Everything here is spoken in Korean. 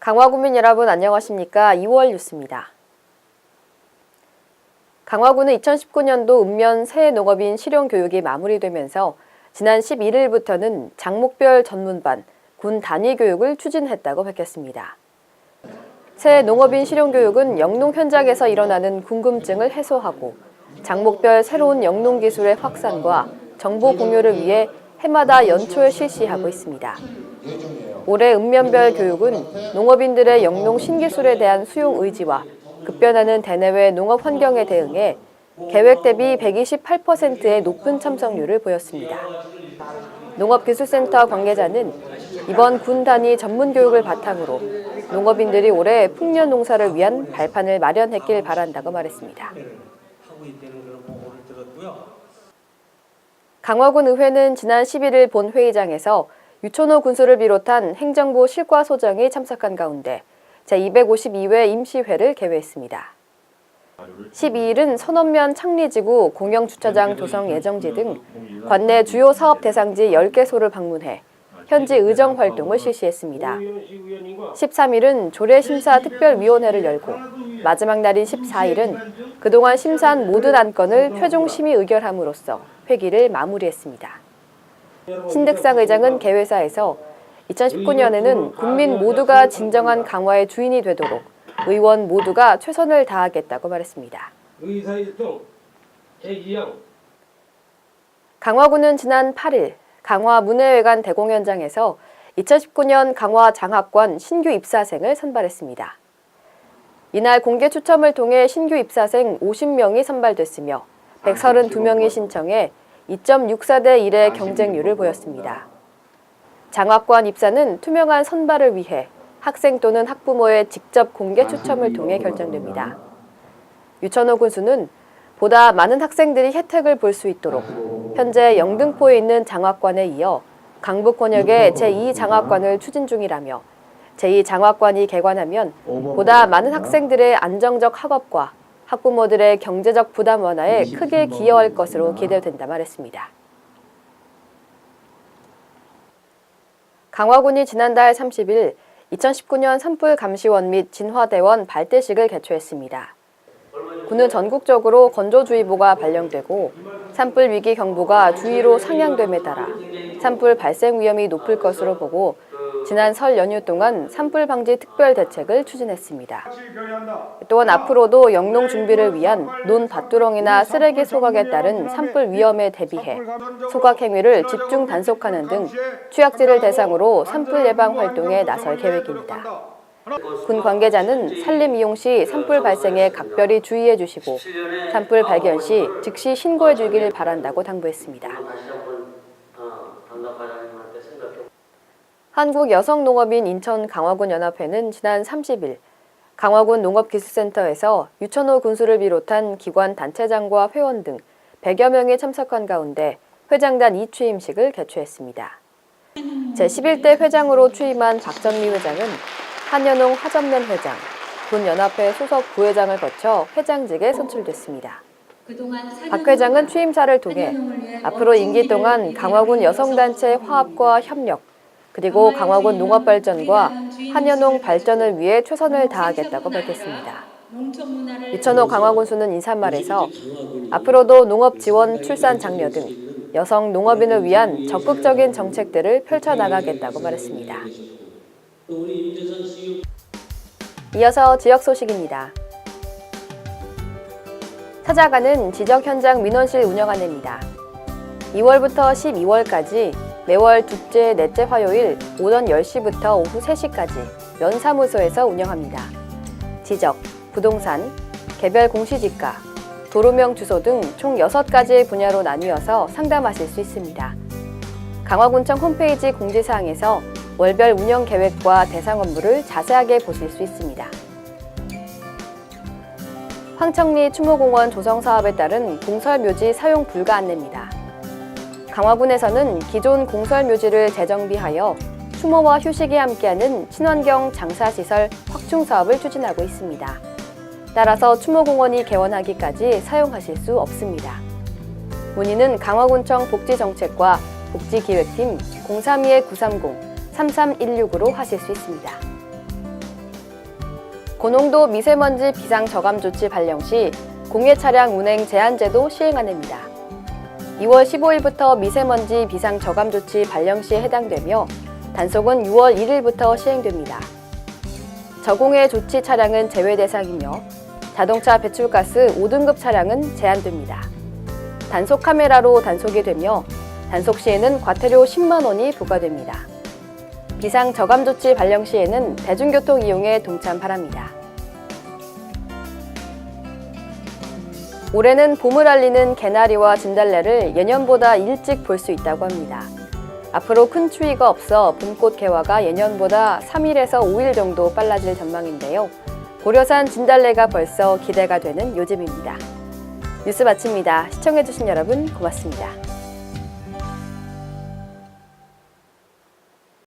강화구민 여러분 안녕하십니까? 2월 뉴스입니다. 강화구는 2019년도 읍면 새농업인 실용교육이 마무리되면서 지난 11일부터는 장목별 전문반, 군 단위 교육을 추진했다고 밝혔습니다. 새농업인 실용교육은 영농 현장에서 일어나는 궁금증을 해소하고 장목별 새로운 영농 기술의 확산과 정보 공유를 위해 해마다 연초에 실시하고 있습니다. 올해 읍면별 교육은 농업인들의 영농 신기술에 대한 수용 의지와 급변하는 대내외 농업 환경에 대응해 계획 대비 128%의 높은 참석률을 보였습니다. 농업기술센터 관계자는 이번 군 단위 전문 교육을 바탕으로 농업인들이 올해 풍년 농사를 위한 발판을 마련했길 바란다고 말했습니다. 강화군 의회는 지난 11일 본회의장에서 유천호 군수를 비롯한 행정부 실과소장이 참석한 가운데 제252회 임시회를 개회했습니다. 12일은 선원면 창리지구 공영주차장 조성 예정지 등 관내 주요 사업 대상지 10개소를 방문해 현지 의정 활동을 실시했습니다. 13일은 조례심사특별위원회를 열고 마지막 날인 14일은 그동안 심사한 모든 안건을 최종 심의 의결함으로써 회기를 마무리했습니다. 신득상 의장은 개회사에서 2019년에는 국민 모두가 진정한 강화의 주인이 되도록 의원 모두가 최선을 다하겠다고 말했습니다. 강화구는 지난 8일 강화 문예회관 대공연장에서 2019년 강화 장학관 신규 입사생을 선발했습니다. 이날 공개 추첨을 통해 신규 입사생 50명이 선발됐으며 132명이 신청해 2.64대 1의 경쟁률을 보였습니다. 장학관 입사는 투명한 선발을 위해 학생 또는 학부모의 직접 공개 추첨을 통해 결정됩니다. 유천호 군수는 보다 많은 학생들이 혜택을 볼 수 있도록 현재 영등포에 있는 장학관에 이어 강북 권역의 제2장학관을 추진 중이라며 제2장학관이 개관하면 보다 많은 학생들의 안정적 학업과 학부모들의 경제적 부담 완화에 크게 기여할 것으로 기대된다 말했습니다. 강화군이 지난달 30일 2019년 산불 감시원 및 진화대원 발대식을 개최했습니다. 군은 전국적으로 건조주의보가 발령되고 산불 위기 경보가 주의로 상향됨에 따라 산불 발생 위험이 높을 것으로 보고 지난 설 연휴 동안 산불 방지 특별 대책을 추진했습니다. 또한 앞으로도 영농 준비를 위한 논 밭두렁이나 쓰레기 소각에 따른 산불 위험에 대비해 소각 행위를 집중 단속하는 등 취약지를 대상으로 산불 예방 활동에 나설 계획입니다. 군 관계자는 산림 이용 시 산불 발생에 각별히 주의해 주시고 산불 발견 시 즉시 신고해 주길 바란다고 당부했습니다. 한국여성농업인 인천 강화군 연합회는 지난 30일 강화군 농업기술센터에서 유천호 군수를 비롯한 기관 단체장과 회원 등 100여 명이 참석한 가운데 회장단 2취임식을 개최했습니다. 제11대 회장으로 취임한 박정미 회장은 한연홍 하점면 회장, 군 연합회 소속 부회장을 거쳐 회장직에 선출됐습니다. 박 회장은 취임사를 통해 앞으로 임기 동안 강화군 여성단체 화합과 협력, 그리고 강화군 농업 발전과 한연홍 발전을 위해 최선을 다하겠다고 밝혔습니다. 유천호 강화군수는 인사말에서 앞으로도 농업 지원, 출산 장려 등 여성 농업인을 위한 적극적인 정책들을 펼쳐나가겠다고 말했습니다. 이어서 지역 소식입니다. 찾아가는 지적 현장 민원실 운영 안내입니다. 2월부터 12월까지 매월 둘째, 넷째 화요일 오전 10시부터 오후 3시까지 면사무소에서 운영합니다. 지적, 부동산, 개별 공시지가, 도로명 주소 등 총 6가지의 분야로 나뉘어서 상담하실 수 있습니다. 강화군청 홈페이지 공지사항에서 월별 운영 계획과 대상 업무를 자세하게 보실 수 있습니다. 황청리 추모공원 조성 사업에 따른 공설묘지 사용 불가 안내입니다. 강화군에서는 기존 공설묘지를 재정비하여 추모와 휴식이 함께하는 친환경 장사시설 확충 사업을 추진하고 있습니다. 따라서 추모공원이 개원하기까지 사용하실 수 없습니다. 문의는 강화군청 복지정책과 복지기획팀 032-930-3316으로 하실 수 있습니다. 고농도 미세먼지 비상 저감 조치 발령 시 공해 차량 운행 제한 제도 시행안입니다. 2월 15일부터 미세먼지 비상 저감 조치 발령 시에 해당되며 단속은 6월 1일부터 시행됩니다. 저공해 조치 차량은 제외 대상이며 자동차 배출가스 5등급 차량은 제한됩니다. 단속 카메라로 단속이 되며 단속 시에는 과태료 10만 원이 부과됩니다. 비상 저감 조치 발령 시에는 대중교통 이용에 동참 바랍니다. 올해는 봄을 알리는 개나리와 진달래를 예년보다 일찍 볼 수 있다고 합니다. 앞으로 큰 추위가 없어 봄꽃 개화가 예년보다 3일에서 5일 정도 빨라질 전망인데요. 고려산 진달래가 벌써 기대가 되는 요즘입니다. 뉴스 마칩니다. 시청해주신 여러분 고맙습니다.